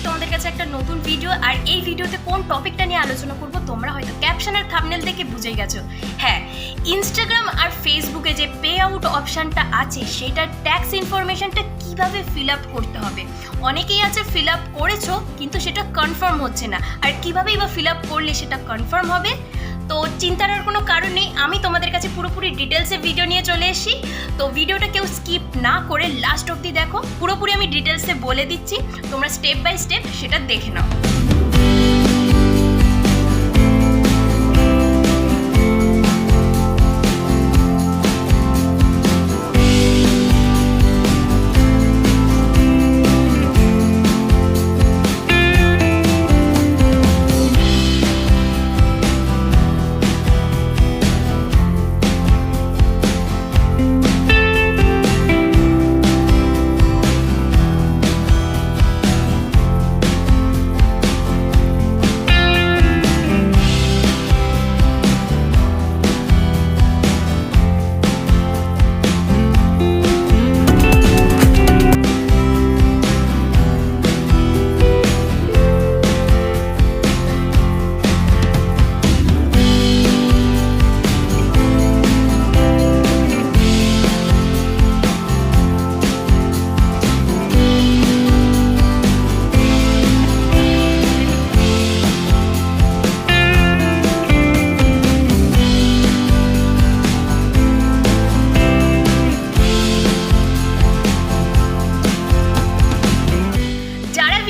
তোমাদের কাছে একটা নতুন ভিডিও। আর এই ভিডিওতে কোন টপিকটা নিয়ে আলোচনা করব তোমরা হয়তো ক্যাপশন আর থাম্বনেল দেখে বুঝেই গেছো। হ্যাঁ, ইনস্টাগ্রাম আর ফেসবুকে যে পে আউট অপশানটা আছে সেটার ট্যাক্স ইনফরমেশনটা কিভাবে ফিল আপ করতে হবে। অনেকেই আছে ফিল আপ করেছো কিন্তু সেটা কনফার্ম হচ্ছে না, আর কিভাবেই বা ফিল আপ করলে সেটা কনফার্ম হবে। তো চিন্তার আর কোনো কারণ নেই, আমি তোমাদের কাছে পুরোপুরি ডিটেলসে ভিডিও নিয়ে চলে এসেছি। তো ভিডিওটা কেউ স্কিপ না করে লাস্ট অবধি দেখো, পুরোপুরি আমি ডিটেলসে বলে দিচ্ছি, তোমরা স্টেপ বাই স্টেপ সেটা দেখে নাও।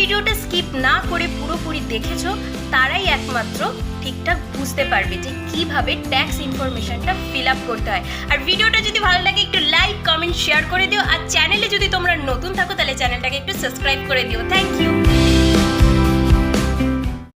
ভিডিওটা স্কিপ না করে পুরোপুরি দেখেছো তারাই একমাত্র ঠিকঠাক বুঝতে পারবে যে কিভাবে ট্যাক্স ইনফরমেশনটা ফিল আপ করতে হয়। আর ভিডিওটা যদি ভালো লাগে একটু লাইক কমেন্ট শেয়ার করে দিও, আর চ্যানেলে যদি তোমরা নতুন থাকো তাহলে চ্যানেলটাকে একটু সাবস্ক্রাইব করে দিও। Thank you.